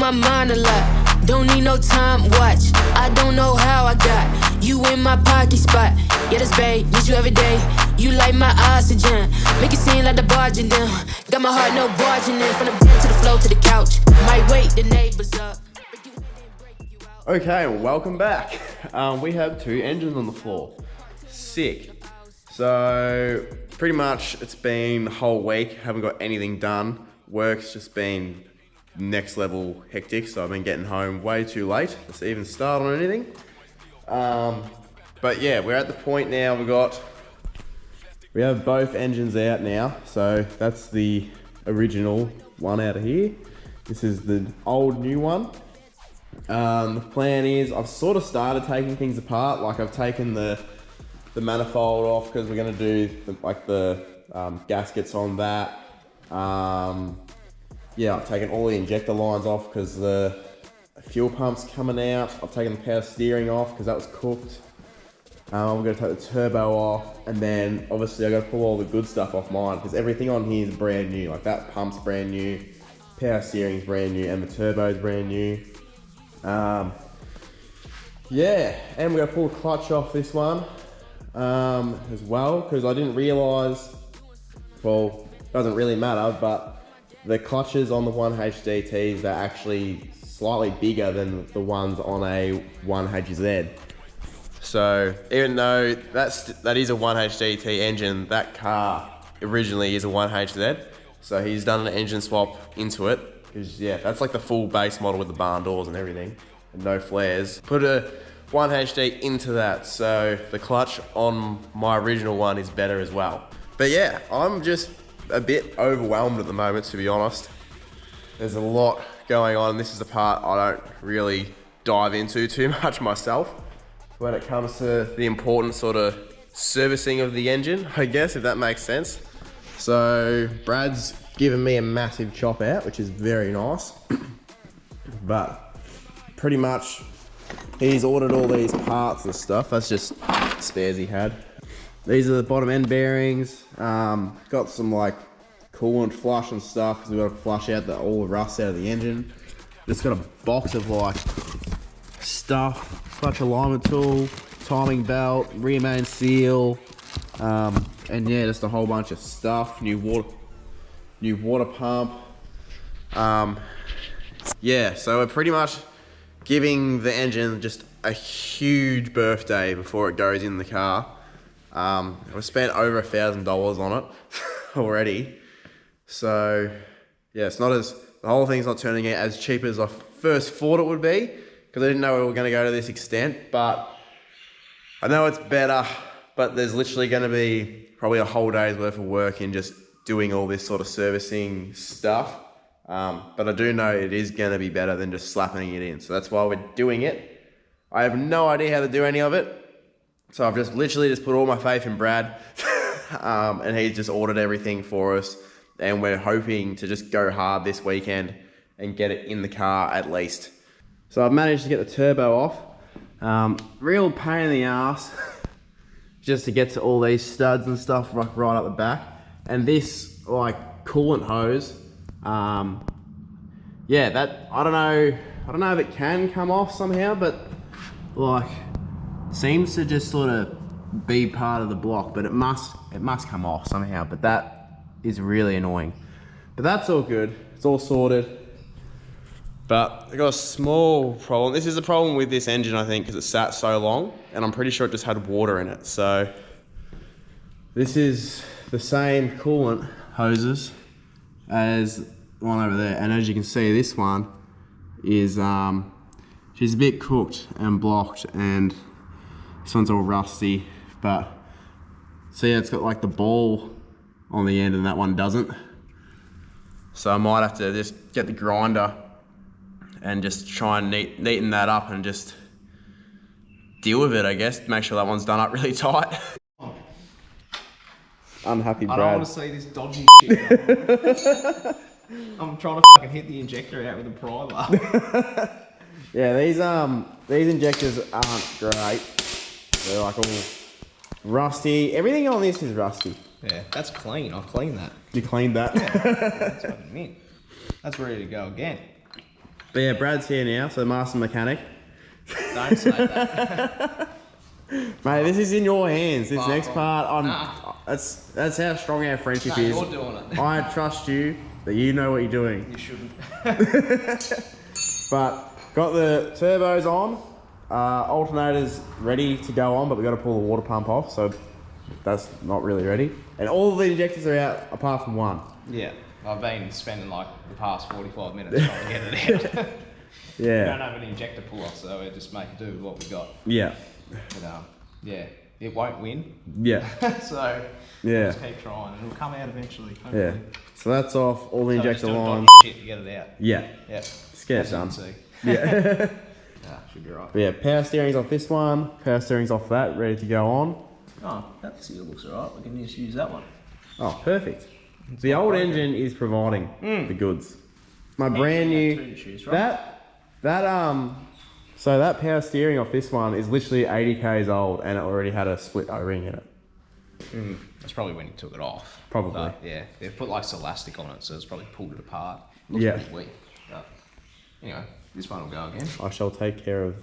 my mind a lot. Don't need no time watch. I don't know how I got you in my pocket spot. Yeah, that's babe, need you every day. You like my oxygen, make it seem like the barging down. Got my heart no barging in. From the bed to the floor to the couch. Might wake the neighbors up. Okay, welcome back. We have 2 engines on the floor. Sick. So pretty much it's been the whole week. Haven't got anything done. Work's just been next level hectic. So I've been getting home way too late to even start on anything. But yeah, we're at the point now. We have both engines out now. So that's the original one out of here. This is the old new one. The plan is I've sort of started taking things apart. Like I've taken the manifold off because we're going to do the gaskets on that. Yeah, I've taken all the injector lines off because the fuel pump's coming out. I've taken the power steering off because that was cooked. I'm going to take the turbo off, and then obviously I've got to pull all the good stuff off mine because everything on here is brand new. Like that pump's brand new, power steering's brand new, and the turbo's brand new. Yeah, and we're going to pull the clutch off this one as well because I didn't realise, well, it doesn't really matter, but the clutches on the 1HDTs, they're actually slightly bigger than the ones on a 1HZ. So even though that is a 1HDT engine, that car originally is a 1HZ. So he's done an engine swap into it. Because yeah, that's like the full base model with the barn doors and everything, and no flares. Put a 1HD into that, so the clutch on my original one is better as well. But yeah, I'm just a bit overwhelmed at the moment, to be honest. There's a lot going on. This is the part I don't really dive into too much myself when it comes to the important sort of servicing of the engine, I guess, if that makes sense. So Brad's given me a massive chop out, which is very nice. But pretty much he's ordered all these parts and stuff. That's just spares he had. These are the bottom end bearings. Got some like coolant flush and stuff because we've got to flush out all the rust out of the engine. Just got a box of like stuff, clutch alignment tool, timing belt, rear main seal, and yeah, just a whole bunch of stuff. New water pump. Yeah, so we're pretty much giving the engine just a huge birthday before it goes in the car. We've spent over $1,000 on it already. So yeah, the whole thing's not turning out as cheap as I first thought it would be, because I didn't know we were going to go to this extent, but I know it's better, but there's literally going to be probably a whole day's worth of work in just doing all this sort of servicing stuff. But I do know it is going to be better than just slapping it in. So that's why we're doing it. I have no idea how to do any of it. So I've just literally put all my faith in Brad. And he's just ordered everything for us. And we're hoping to just go hard this weekend and get it in the car at least. So I've managed to get the turbo off. Real pain in the ass just to get to all these studs and stuff right up the back. And this like coolant hose, yeah, that I don't know if it can come off somehow, but like seems to just sort of be part of the block, but it must come off somehow. But that is really annoying. But that's all good. It's all sorted. But I got a small problem. This is a problem with this engine, I think, because it sat so long, and I'm pretty sure it just had water in it. So this is the same coolant hoses as the one over there, and as you can see, this one is she's a bit cooked and blocked, and this one's all rusty. But see, it's got like the ball on the end, and that one doesn't. So I might have to just get the grinder and just try and neaten that up and just deal with it, I guess. Make sure that one's done up really tight. Unhappy Brad. I don't want to see this dodgy shit. I'm trying to fucking hit the injector out with a pry bar. Yeah, these injectors aren't great. They're like all rusty. Everything on this is rusty. Yeah, that's clean. I've cleaned that. You cleaned that? Yeah, that's what I meant. That's ready to go again. But yeah, Brad's here now, so master mechanic. Don't say that. Mate, this is in your hands. This Fuck next off. part, Nah. that's how strong our friendship No, is. you're doing it. I trust you that you know what you're doing. You shouldn't. But got the turbos on, alternators ready to go on, but we got to pull the water pump off, so that's not really ready. And all the injectors are out apart from one. Yeah, I've been spending like the past 45 minutes trying to get it out. We don't Yeah. have an injector pull off, so we just make do with what we got. Yeah. But yeah, it won't win. Yeah. So Yeah. just keep trying, and it'll come out eventually. Hopefully. Yeah. So that's off all the So just injector do a lines. dodgy shit to get it out. Yeah. Yeah. Just get it As you done. can see. Yeah. Yeah, should be right. But yeah, power steering's off this one, power steering's off that, ready to go on. Oh, that seal looks alright. We can just use that one. Oh, perfect. The old engine is providing the goods. My brand new, so that power steering off this one is literally 80 k's old and it already had a split O-ring in it. That's probably when you took it off. Probably. But, yeah, they've put like elastic on it, so it's probably pulled it apart. It looks Yeah. pretty weak. But anyway, this one will go again. I shall take care of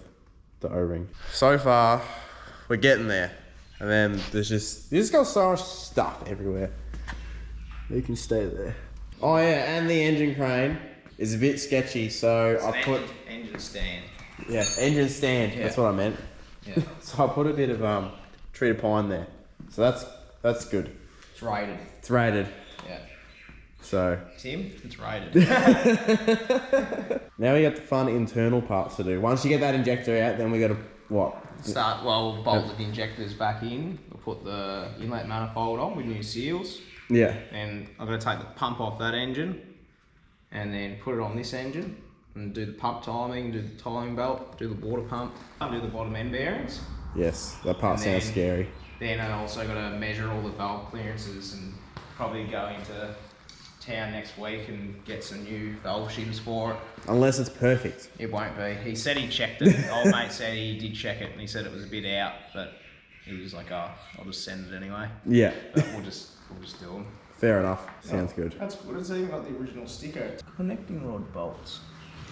the O-ring. So far, we're getting there. And then there's just got so much stuff everywhere. You can stay there. Oh yeah, and the engine crane is a bit sketchy, so I put engine stand. yeah, engine stand. Yeah. That's what I meant. Yeah, So I put a bit of treated pine there. So that's good. it's rated. It's rated. Yeah, So Tim, it's rated. now we got the fun internal parts to do. Once you get that injector out, then we got to what? We'll bolt the injectors back in. We'll put the inlet manifold on with new seals. Yeah. And I'm going to take the pump off that engine and then put it on this engine and do the pump timing, do the timing belt, do the water pump, do the bottom end bearings. Yes, that part And sounds then- scary. Then I also got to measure all the valve clearances and probably go into town next week and get some new valve shims for it. Unless it's perfect. It won't be. He said he checked it. Old mate said he did check it and he said it was a bit out, but he was like, oh, I'll just send it anyway. Yeah. But we'll just do them. Fair enough. Sounds good. That's good. It's even got the original sticker. Connecting rod bolts,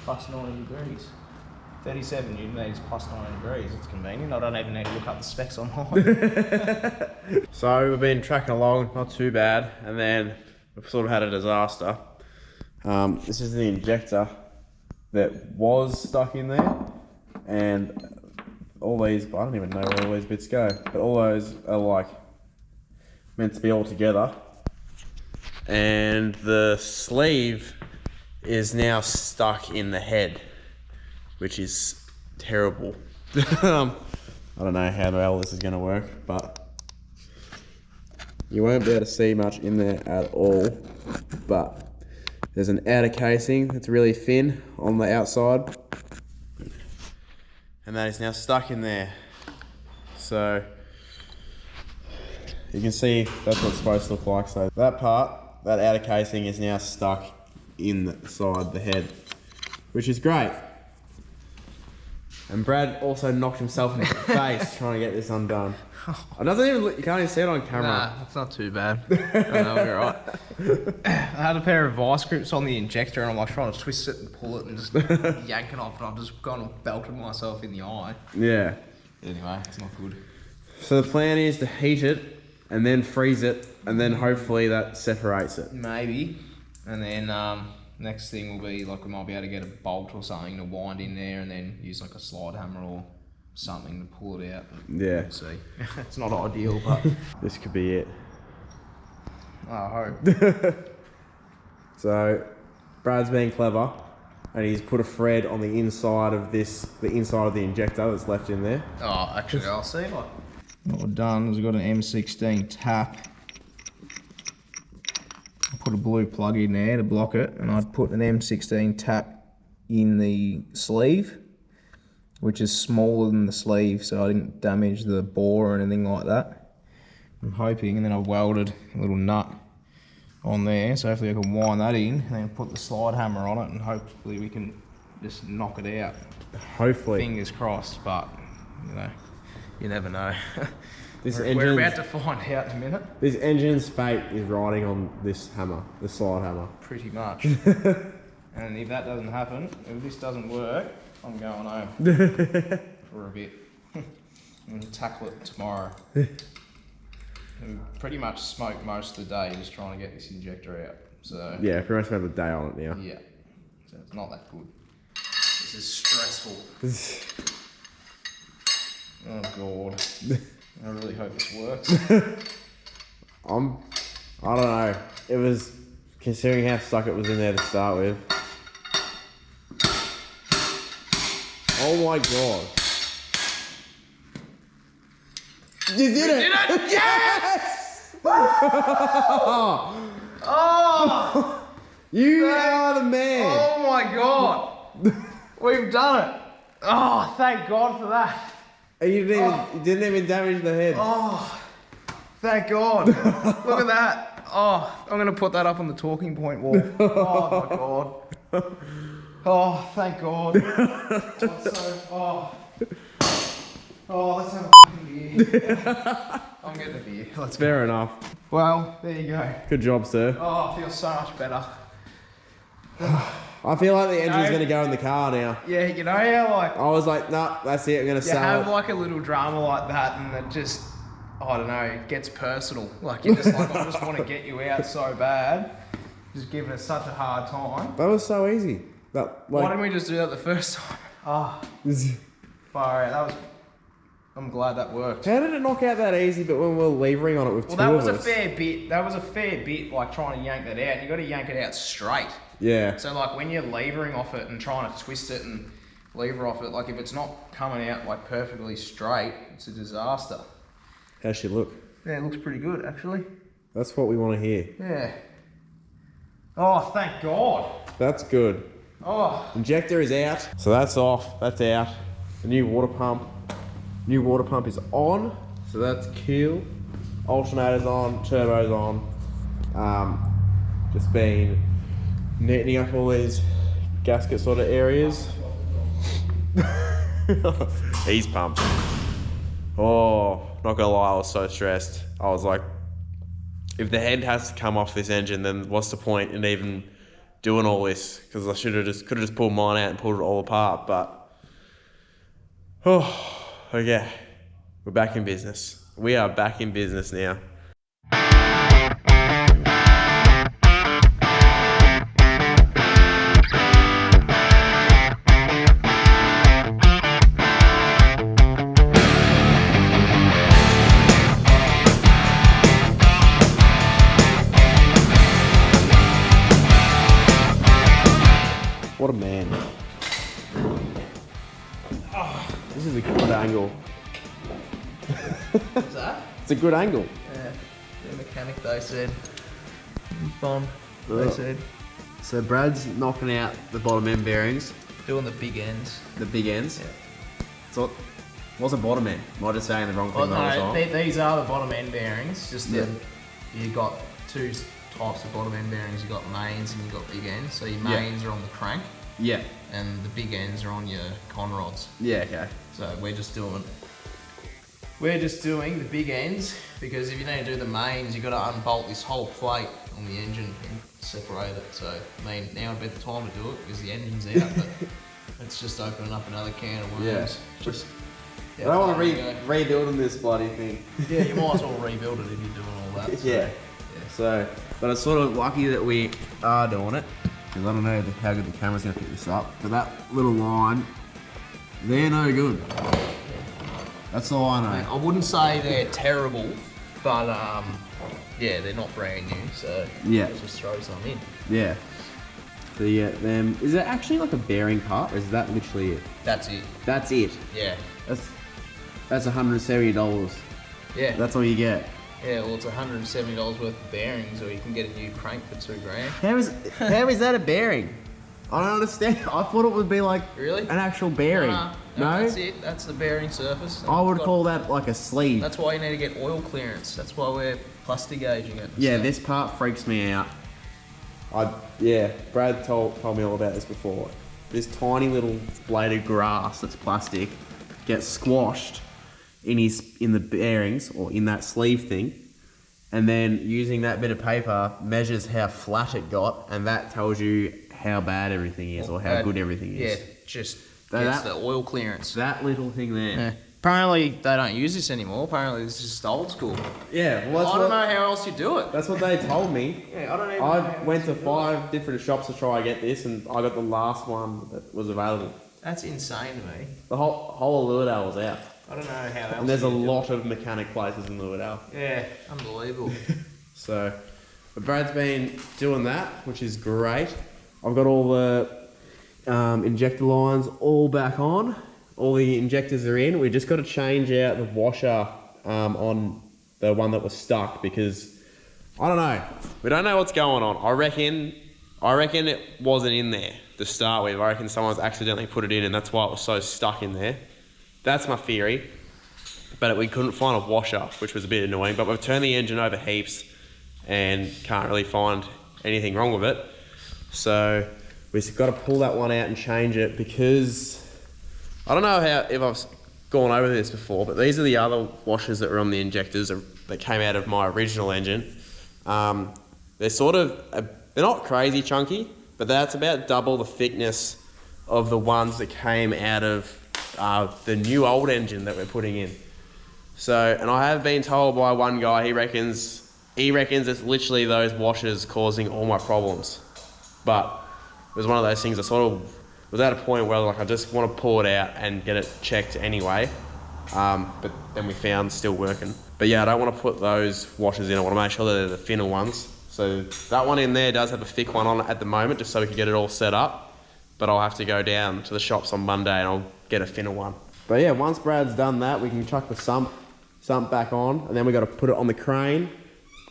plus 90 degrees. 37 newton meters plus 90 degrees. It's convenient. I don't even need to look up the specs online. So we've been tracking along, not too bad, and then we've sort of had a disaster. This is the injector that was stuck in there, and all these, I don't even know where all these bits go, but all those are like meant to be all together. And the sleeve is now stuck in the head, which is terrible. I don't know how well this is going to work, but you won't be able to see much in there at all. But there's an outer casing that's really thin on the outside, and that is now stuck in there. So you can see that's what it's supposed to look like. So that part, that outer casing, is now stuck inside the head, which is great. And Brad also knocked himself in the face trying to get this undone. It doesn't even look, you can't even see it on camera. Nah, it's not too bad. I know, we're right. I had a pair of vice grips on the injector and I'm like trying to twist it and pull it and just yank it off and I've just gone and belted myself in the eye. Yeah. Anyway, it's not good. So the plan is to heat it and then freeze it, and then hopefully that separates it. Maybe. And then next thing will be like we might be able to get a bolt or something to wind in there and then use like a slide hammer or something to pull it out. Yeah. We'll see. It's not ideal, but This could be it. I hope. So Brad's being clever, and he's put a thread on the inside of the inside of the injector that's left in there. Oh, actually, I'll see. Like, what we've done is we've got an M16 tap. I put a blue plug in there to block it, and I'd put an M16 tap in the sleeve, which is smaller than the sleeve, so I didn't damage the bore or anything like that. I'm hoping, and then I've welded a little nut on there, so hopefully I can wind that in, and then put the slide hammer on it, and hopefully we can just knock it out. Hopefully. Fingers crossed, but you know, you never know. This We're about to find out in a minute. This engine's fate is riding on this hammer, the slide hammer. Pretty much. And if that doesn't happen, if this doesn't work, I'm going home for a bit. I'm going to tackle it tomorrow. We pretty much smoked most of the day just trying to get this injector out. So Yeah, pretty much have the day on it now. yeah, so it's not that good. This is stressful. Oh God, I really hope this works. I don't know. It was, considering how stuck it was in there to start with. Oh my God. You did it! Yes! Oh! You are the man! Oh my God! We've done it! Oh, thank God for that! And you didn't even damage the head. Oh, thank God! Look at that! Oh, I'm gonna put that up on the talking point wall. Oh my God! Oh, thank God! Oh, let's have a fucking beer. I'm getting a beer. That's fair enough. Well, there you go. Good job, sir. Oh, I feel so much better. I feel like the engine's going to go in the car now. Yeah, you know how like I was like, nah, that's it, I'm going to you sell have it. like a little drama like that and it just, I don't know, it gets personal. Like you're just like, I just want to get you out so bad. Just giving us such a hard time. That was so easy. Why didn't we just do that the first time? Oh, far out. That was, I'm glad that worked. How did it knock out that easy, but when we were levering on it with two that of was us? a fair bit. That was a fair bit, like trying to yank that out. You got to yank it out straight. Yeah. So like when you're levering off it and trying to twist it and lever off it, like if it's not coming out like perfectly straight, it's a disaster. How's she look? Yeah, it looks pretty good actually. That's what we want to hear. Yeah. Oh, thank God. That's good. Oh. Injector is out. So that's off. That's out. The new water pump. New water pump is on. So that's cool. Alternator's on. Turbo's on. Just been neatening up all these gasket sort of areas. These pumps. Oh, not gonna lie, I was so stressed. I was like, if the head has to come off this engine, then what's the point in even doing all this? Because I could have just pulled mine out and pulled it all apart. But okay, we're back in business. We are back in business now. What a man. Oh, this is a good angle. What's that? It's a good angle. Yeah. The mechanic they said. Bond. They Ugh. said. So Brad's knocking out the bottom end bearings, Doing the big ends. the big ends. Yeah. So what's a bottom end? Am I just saying the wrong thing Well, the whole no, time? these are the bottom end bearings. Just Yeah. you got two types of bottom end bearings. You got mains and you got big ends. So your mains are on the crank, Yeah. and the big ends are on your con rods. Yeah, okay. So we're just doing the big ends because if you need to do the mains, you got to unbolt this whole plate on the engine and separate it. So I mean, now would be the time to do it because the engine's out. But it's just opening up another can of worms. Yeah. Just. I don't want there to you go. rebuild this bloody thing. Yeah, you might as well rebuild it if you're doing all that. So, Yeah. So, but it's sort of lucky that we are doing it, because I don't know how good the camera's going to pick this up, but that little line, they're no good. That's all I know. I wouldn't say they're terrible, but yeah, they're not brand new, so Yeah. let's just throw some in. Yeah. So yeah, is it actually like a bearing part, or is that literally it? That's it. That's it. Yeah. That's $170. Yeah. That's all you get. Yeah, well, it's $170 worth of bearings, or you can get a new crank for $2,000. How is that a bearing? I don't understand. I thought it would be like Really? an actual bearing. No, that's it. That's the bearing surface. I would call that like a sleeve. That's why you need to get oil clearance. That's why we're plastic gauging it. Yeah, this part freaks me out. Brad told me all about this before. This tiny little blade of grass that's plastic gets squashed in the bearings or in that sleeve thing, and then using that bit of paper measures how flat it got, and that tells you how bad everything is or how good everything is. Yeah, just gets the oil clearance. That little thing there. Yeah. Apparently they don't use this anymore. Apparently this is just old school. Yeah, well, I don't know how else you do it. That's what they told me. Yeah, I don't even I went to 5 different shops to try and get this, and I got the last one that was available. That's insane to me. The whole of Lewerdale was out. I don't know how else. And there's a lot of mechanic places in Lewerdale. Yeah, unbelievable. So, but Brad's been doing that, which is great. I've got all the injector lines all back on. All the injectors are in. We just got to change out the washer on the one that was stuck because, I don't know. We don't know what's going on. I reckon it wasn't in there to start with. I reckon someone's accidentally put it in and that's why it was so stuck in there. That's my theory. But we couldn't find a washer, which was a bit annoying. But we've turned the engine over heaps and can't really find anything wrong with it. So we've got to pull that one out and change it because I don't know if I've gone over this before, but these are the other washers that were on the injectors that came out of my original engine. They're sort of, they're not crazy chunky, but that's about double the thickness of the ones that came out of the new old engine that we're putting in. So, and I have been told by one guy, he reckons it's literally those washers causing all my problems. But it was one of those things I sort of was at a point where like I just want to pull it out and get it checked anyway. But then we found still working. But yeah, I don't want to put those washers in. I want to make sure that they're the thinner ones. So that one in there does have a thick one on it at the moment, just so we can get it all set up. But I'll have to go down to the shops on Monday and I'll get a thinner one. But yeah, once Brad's done that, we can chuck the sump back on, and then we got to put it on the crane,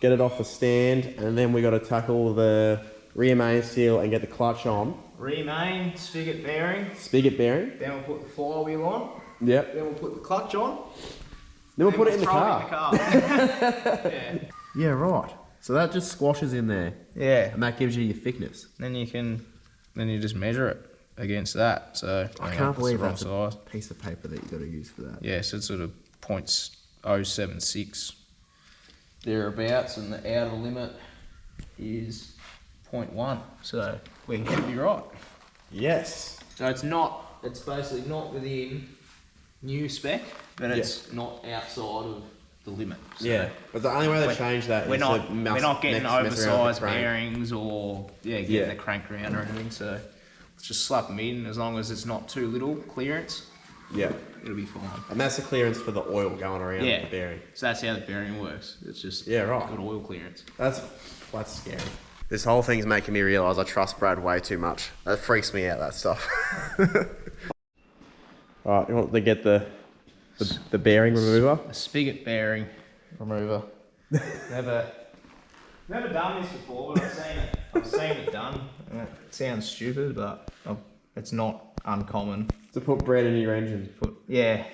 get it off the stand, and then we got to tackle the rear main seal and get the clutch on. Rear main, spigot bearing. Spigot bearing. Then we'll put the flywheel on. Yep. Then we'll put the clutch on. Then we'll put it in the car. Yeah. Yeah, right. So that just squashes in there. Yeah. And that gives you your thickness. Then you just measure it against that. So I can't believe that's size. a piece of paper that you got to use for that. Yeah, so it's sort of 0.076 thereabouts, and the outer limit is 0.1. So we can be right. Yes. So it's basically not within new spec, but it's not outside of the limit. So yeah, but the only way to change that we're is not getting oversized bearings bearings or getting the crank around or anything. So let's just slap them in as long as it's not too little clearance. Yeah, it'll be fine. And that's the clearance for the oil going around the bearing. So that's how the bearing works. It's just good oil clearance. That's scary. This whole thing's making me realise I trust Brad way too much. That freaks me out, that stuff. Alright, you want to get the bearing remover? A spigot bearing remover. Never done this before, but I've seen it done. And it sounds stupid, but it's not uncommon. To put bread in your engine. It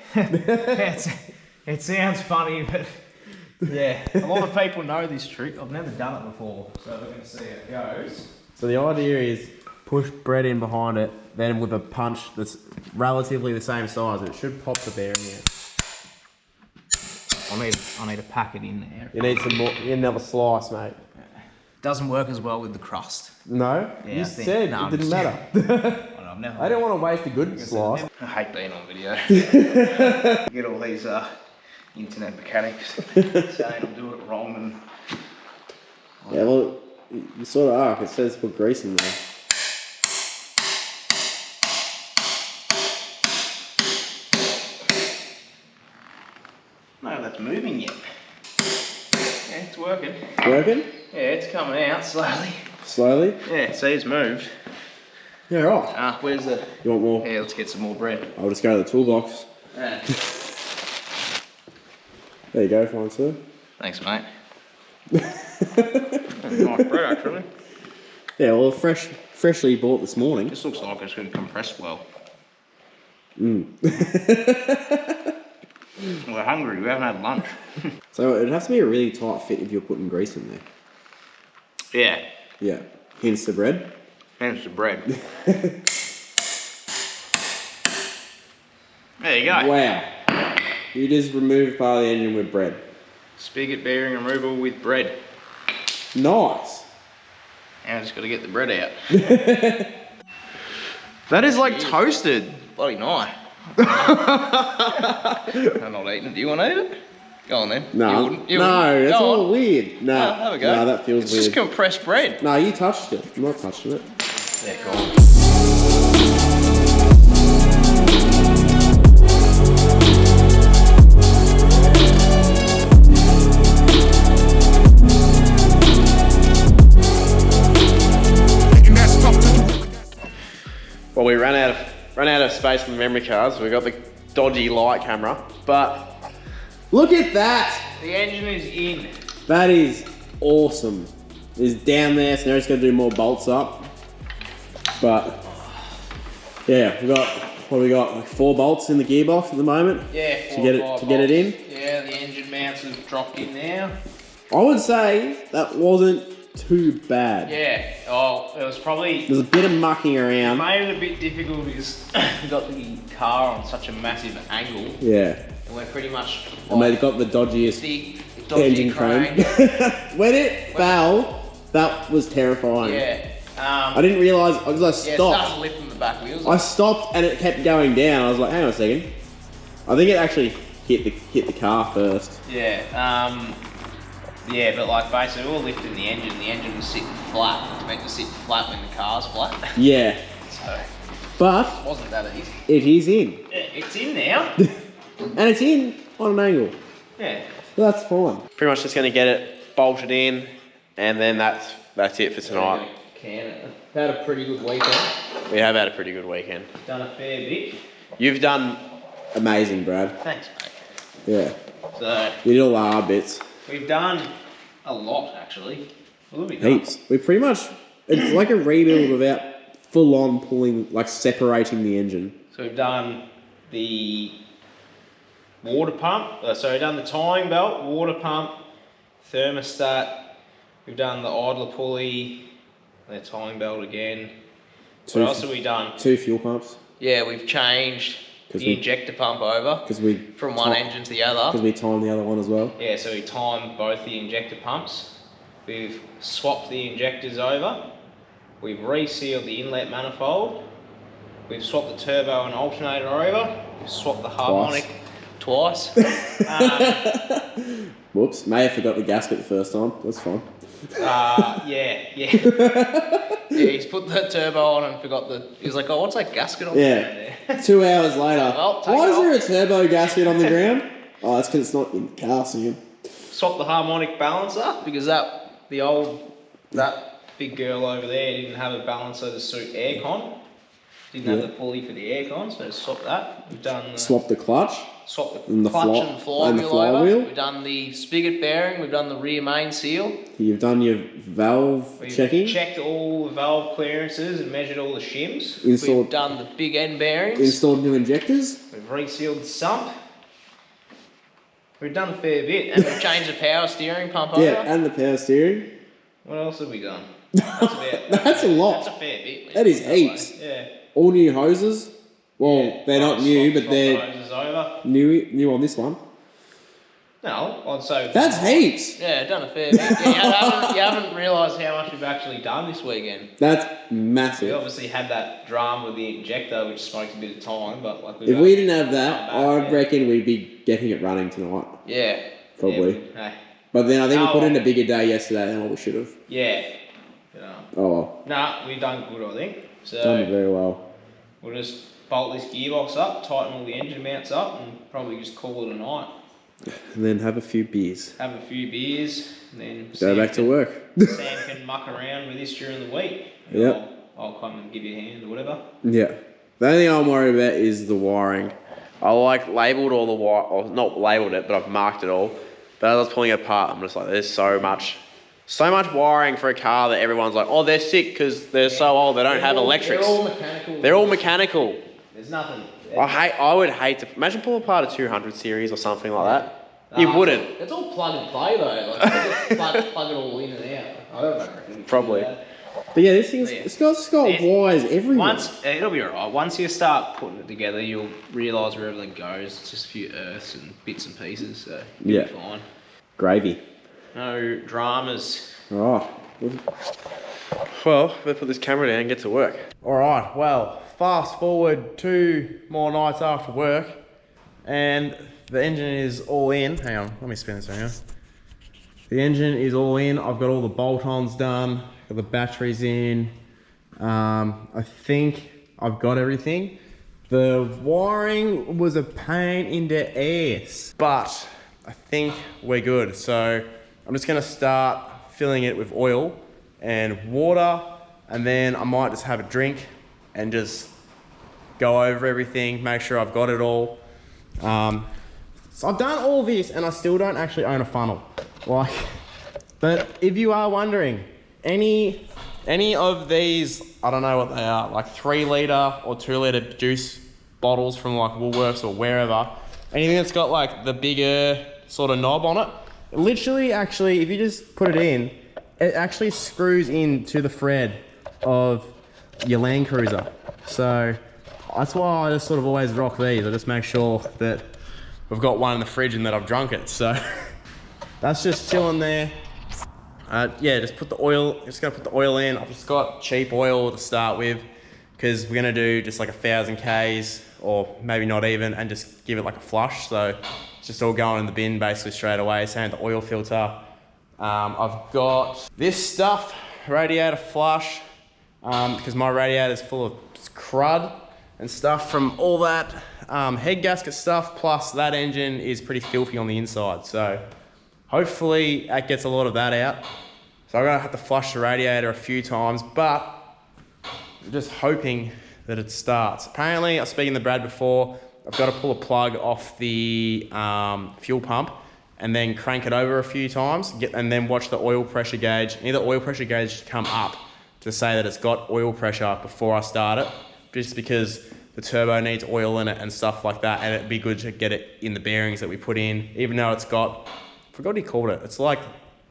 sounds funny, but yeah, a lot of people know this trick. I've never done it before, so we're going to see how it goes. So the idea is push bread in behind it, then with a punch that's relatively the same size, it should pop the bearing out. I need to pack it in there. You need some more. You need another slice, mate. Doesn't work as well with the crust. No, yeah, you said it didn't matter. I don't want to waste a good slice. I hate being on video. Get all these internet mechanics saying I'm doing it wrong, and yeah, well, you sort of are. It says put grease in there. No, that's moving yet. Yeah, it's working. Working? Yeah, it's coming out slowly. Slowly? Yeah, see, it's moved. Yeah, right. Where's the... You want more? Yeah, let's get some more bread. I'll just go to the toolbox. Yeah. There you go, fine sir. Thanks, mate. Nice bread, actually. Yeah, well, freshly bought this morning. This looks like it's going to compress well. We're hungry, we haven't had lunch. So it'd have to be a really tight fit if you're putting grease in there. Yeah. Yeah. Hence the bread. Hence the bread. There you go. Wow. You just removed part of the engine with bread. Spigot bearing removal with bread. Nice. Now I just got to get the bread out. That is like toasted. Bloody nice. I'm not eating it. Do you want to eat it? Go on then. No. You no, wouldn't? that's Go all on. weird. No. Have a go. No, that feels it's weird. It's just compressed bread. No, you touched it. I'm not touching it. Yeah, go on. Well, we ran out of space for memory cards. We got the dodgy light camera, but look at that. The engine is in. That is awesome. It's down there, so now it's going to do more bolts up. But yeah, we got what do we got? Like 4 bolts in the gearbox at the moment. Yeah, to get it in. Yeah, the engine mounts have dropped in now. I would say that wasn't too bad. Yeah. Oh, it was probably. There's a bit of mucking around. Made it a bit difficult because we got the car on such a massive angle. Yeah. And we're pretty much. And they got the dodgiest The dodgy engine crane. When it fell, that was terrifying. Yeah. I didn't realise because I Yeah, it stopped. started lifting the back wheels. I stopped and it kept going down. I was like, hang on a second. I think it actually hit the car first. Yeah. Yeah, but like basically we were lifting the engine. The engine was sitting flat. It's meant to sit flat when the car's flat. Yeah. So But it wasn't that easy. it is in. Yeah, it's in now. And it's in on an angle. Yeah. So that's fine. Pretty much just going to get it bolted in and then that's it for tonight. Had a pretty good weekend. We have had a pretty good weekend. Done a fair bit. You've done amazing, Brad. Thanks, mate. Yeah. So You did all the hard bits. we've done a lot actually. What have we done? Heaps. We pretty much, it's like a rebuild without full on pulling, like separating the engine. So we've done the water pump. So we've done the timing belt, water pump, thermostat. We've done the idler pulley, the timing belt again. What else have we done? 2 fuel pumps. Yeah, we've changed the injector pump over from one engine to the other. Because we timed the other one as well. Yeah, so we timed both the injector pumps. We've swapped the injectors over. We've resealed the inlet manifold. We've swapped the turbo and alternator over. We've swapped the harmonic twice. Whoops, may have forgot the gasket the first time. That's fine. Yeah. Yeah, he's put the turbo on and forgot he was like, oh, what's that gasket on there? 2 hours later. Well, take why it is there a turbo gasket on the ground? Oh, that's because it's not in the car, Sam. Swapped the harmonic balancer because that big girl over there didn't have a balancer to suit aircon. Didn't have the pulley for the aircon, so swapped that. We've done Swap the clutch. Swapped And the the clutch fly- and and the flywheel flywheel. over. We've done the spigot bearing. We've done the rear main seal. You've done your valve We've checking. checked all the valve clearances and measured all the shims. Installed- We've done the big end bearings. Installed new injectors. We've resealed the sump. We've done a fair bit, and we've changed the power steering pump over. Yeah, and the power steering. What else have we done? That's about. That's a lot. That's a fair bit. That is heaps. Yeah. All new hoses. Well, they're not new, but they're Hoses over. new on this one. No, I'd say. That's heaps. Yeah, done a fair bit. Yeah, you haven't realised how much we've actually done this weekend. That's We massive. obviously had that drama with the injector, which smoked a bit of time, but like If we didn't have that, Come back, I reckon we'd be getting it running tonight. Yeah. Probably. Yeah, hey. But then I think we Oh, put in a bigger day yesterday than what we should have. Yeah. Yeah. Oh well, Nah, we've done good, I think. So done very well. we'll just bolt this gearbox up, tighten all the engine mounts up, and probably just call it a night. And then have a few beers. Have a few beers, and then Go back to work. Sam can muck around with this during the week. Yep. I'll come and give you a hand or whatever. Yeah. The only thing I'm worried about is the wiring. I labelled all the wire, or not labelled it, but I've marked it all. But as I was pulling it apart, I'm just like, there's so much wiring for a car that everyone's like, oh, they're sick because they're so old, they don't have electrics. They're all mechanical. They're all mechanical. There's nothing. I would hate to imagine pull apart a 200 series or something like that. You wouldn't. It's all plug and play though. Like, you just plug it all in and out. I don't know. Probably. But yeah, this thing's it's got wires everywhere. It'll be alright. Once you start putting it together, you'll realise where everything goes. It's just a few earths and bits and pieces, so you'll be fine. Gravy. No dramas. Alright. Well, better put this camera down and get to work. All right, well, fast forward 2 more nights after work, and the engine is all in. Hang on, let me spin this around. The engine is all in. I've got all the bolt-ons done, got the batteries in. I think I've got everything. The wiring was a pain in the ass, but I think we're good. So I'm just gonna start filling it with oil and water, and then I might just have a drink and just go over everything, make sure I've got it all. So I've done all this and I still don't actually own a funnel. Like, but if you are wondering, any of these, I don't know what they are, like 3 litre or 2 litre juice bottles from like Woolworths or wherever, anything that's got like the bigger sort of knob on it, literally actually, if you just put it in, it actually screws into the thread of your Land Cruiser. So that's why I just sort of always rock these. I just make sure that we've got one in the fridge and that I've drunk it. So that's just chilling there. Yeah, just put the oil, just gonna put the oil in. I've just got cheap oil to start with, because we're gonna do just like 1,000 Ks, or maybe not even, and just give it like a flush. So it's just all going in the bin basically straight away. Same with the oil filter. I've got this stuff, radiator flush, because my radiator is full of crud and stuff from all that head gasket stuff, plus that engine is pretty filthy on the inside. So hopefully that gets a lot of that out. So I'm gonna have to flush the radiator a few times, but I'm just hoping that it starts. Apparently, I was speaking to Brad before, I've got to pull a plug off the fuel pump and then crank it over a few times, and then watch the oil pressure gauge. I need the oil pressure gauge to come up to say that it's got oil pressure before I start it, just because the turbo needs oil in it and stuff like that, and it'd be good to get it in the bearings that we put in, even though it's got, I forgot what he called it, it's like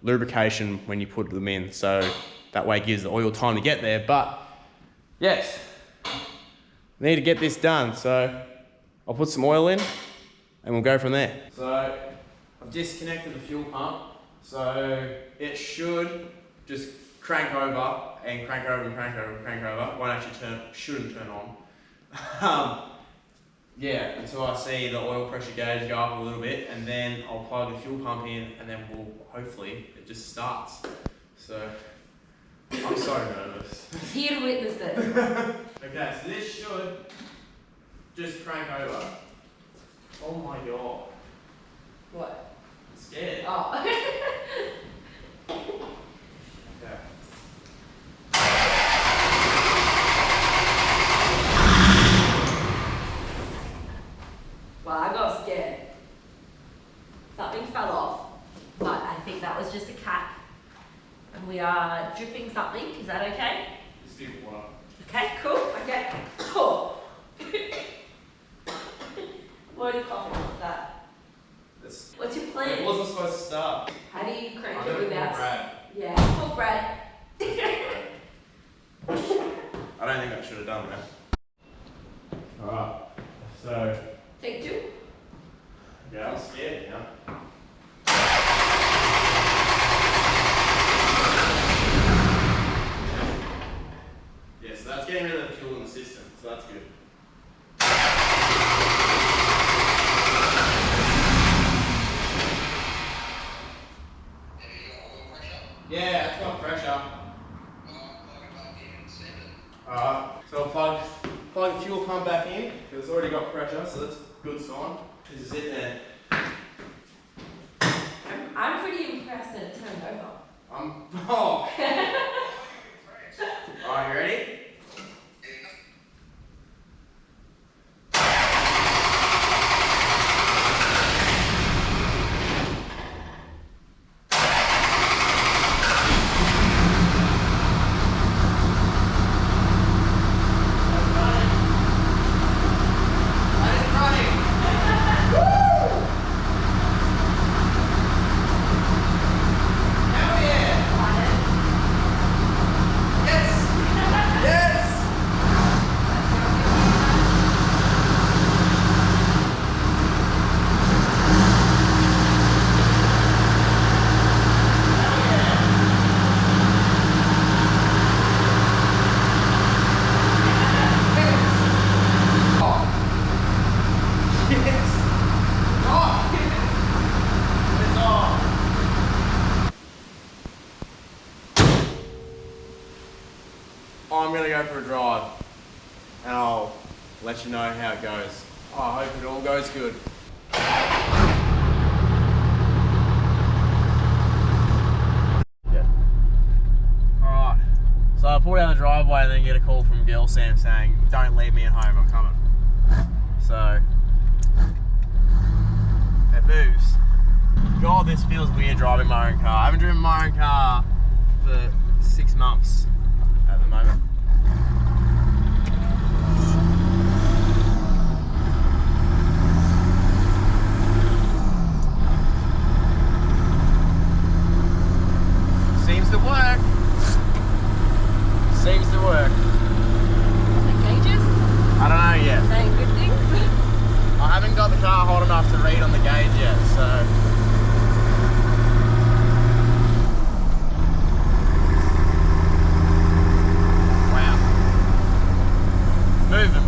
lubrication when you put them in, so that way it gives the oil time to get there. But yes, need to get this done, so I'll put some oil in and we'll go from there. So I've disconnected the fuel pump, so it should just crank over and crank over and crank over and crank over. Won't actually shouldn't turn on. Yeah, until I see the oil pressure gauge go up a little bit, and then I'll plug the fuel pump in, and then we'll, hopefully, it just starts. So, I'm so nervous. Here to witness it. Okay, so this should just crank over. Oh my god. What? I'm scared. Oh. Okay. Well, I got scared. Something fell off, but I think that was just a cat. And we are dripping something. Is that okay? Just do water. Okay, cool. Okay, cool. What are you coughing? What's that? This, What's your it plan? wasn't supposed to start. How do you crank I'm it gonna without? call Brad. Yeah, call Brad. I don't think I should have done that. Alright, so. Take 2. Yeah, I'm scared now. Yeah, so that's getting rid of the fuel in the system, so that's good. Yeah, it's got pressure. Alright, so I'll plug the fuel pump back in, because it's already got pressure, so that's a good sign. This is it there. I'm pretty impressed that it turned over. Oh! Alright, you ready? Yes! I'll let you know how it goes. I hope it all goes good. Alright, so I pulled out the driveway and then get a call from Girl Sam saying, don't leave me at home, I'm coming. So, it moves. God, this feels weird driving my own car. I haven't driven my own car for 6 months at the moment. Seems to work. Seems to work. The gauges? I don't know yet. Saying good things? I haven't got the car hot enough to read on the gauge yet, so. Moving.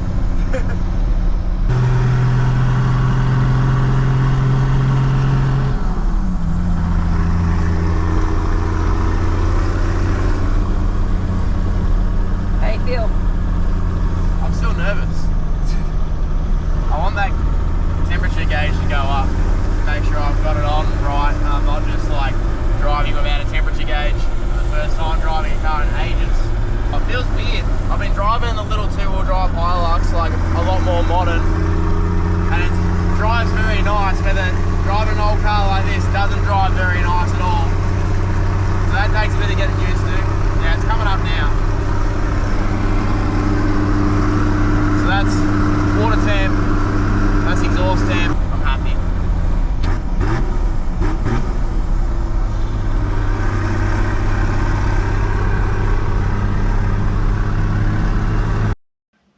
How you feel? I'm still nervous. I want that temperature gauge to go up, make sure I've got it on right, and I'm not just like driving without a temperature gauge for the first time driving a car in ages. It feels weird. I've been driving the little two-wheel drive Hilux, like a lot more modern, and it drives very nice, but then driving an old car like this doesn't drive very nice at all. So that takes a bit of getting used to. Yeah, it's coming up now. So that's water temp, that's exhaust temp. I'm happy.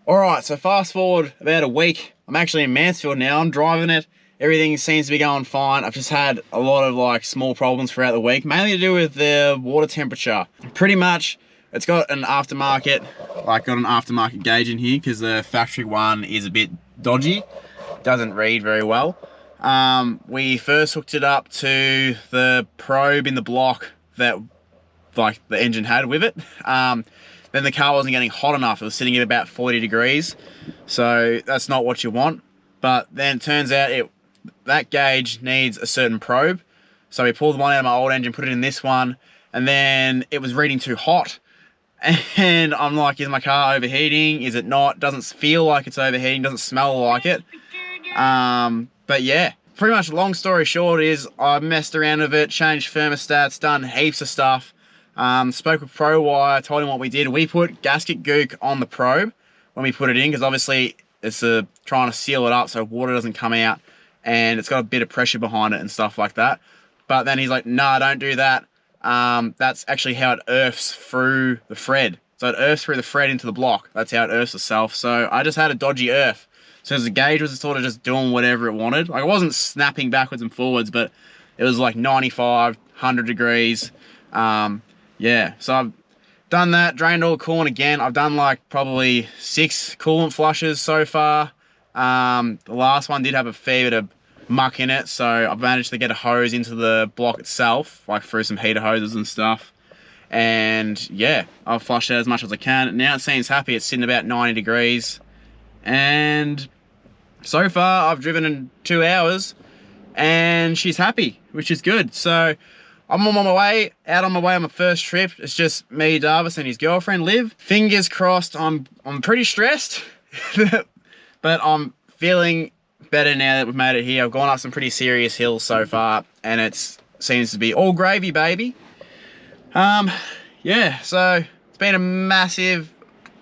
Alright, so fast forward about a week. I'm actually in Mansfield now. I'm driving it. Everything seems to be going fine. I've just had a lot of like small problems throughout the week, mainly to do with the water temperature. Pretty much, it's got an aftermarket, gauge in here because the factory one is a bit dodgy. Doesn't read very well. We first hooked it up to the probe in the block that like the engine had with it. Then the car wasn't getting hot enough. It was sitting at about 40 degrees. So that's not what you want. But then it turns out that gauge needs a certain probe. So we pulled one out of my old engine, put it in this one, and then it was reading too hot. And I'm like, is my car overheating? Is it not? Doesn't feel like it's overheating, doesn't smell like it. But yeah, pretty much long story short is I messed around with it, changed thermostats, done heaps of stuff. Spoke with ProWire, told him what we did. We put gasket gook on the probe when we put it in, because obviously it's trying to seal it up so water doesn't come out, and it's got a bit of pressure behind it and stuff like that. But then he's like, nah, don't do that. That's actually how it earths through the thread. So it earths through the thread into the block. That's how it earths itself. So I just had a dodgy earth. So the gauge was sort of just doing whatever it wanted. Like, it wasn't snapping backwards and forwards, but it was like 95, 100 degrees. Yeah, so I've done that, drained all the coolant again. I've done like probably 6 coolant flushes so far. The last one did have a fair bit of muck in it, so I've managed to get a hose into the block itself, like through some heater hoses and stuff. And yeah, I've flushed it as much as I can. Now it seems happy. It's sitting about 90 degrees. And so far I've driven in 2 hours and she's happy, which is good. So I'm on my way, out on my way on my first trip. It's just me, Darvis, and his girlfriend, Liv. Fingers crossed. I'm pretty stressed, but I'm feeling better now that we've made it here. I've gone up some pretty serious hills so far, and it seems to be all gravy, baby. Yeah, so it's been a massive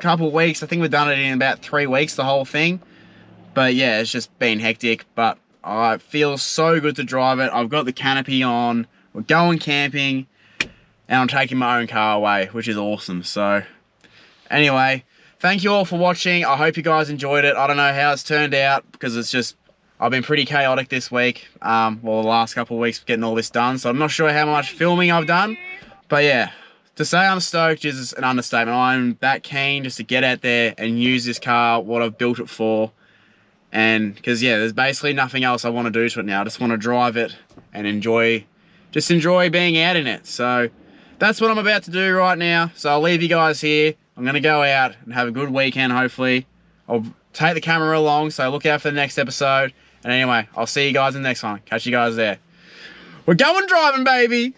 couple of weeks. I think we've done it in about 3 weeks, the whole thing. But yeah, it's just been hectic, but I feel so good to drive it. I've got the canopy on. We're going camping, and I'm taking my own car away, which is awesome. So anyway, thank you all for watching. I hope you guys enjoyed it. I don't know how it's turned out, because it's just, I've been pretty chaotic this week. Well, the last couple of weeks getting all this done. So I'm not sure how much filming I've done. But yeah, to say I'm stoked is an understatement. I'm that keen just to get out there and use this car, what I've built it for. And because yeah, there's basically nothing else I want to do to it now. I just want to drive it and enjoy being out in it. So that's what I'm about to do right now. So I'll leave you guys here. I'm going to go out and have a good weekend, hopefully. I'll take the camera along, so look out for the next episode. And anyway, I'll see you guys in the next one. Catch you guys there. We're going driving, baby!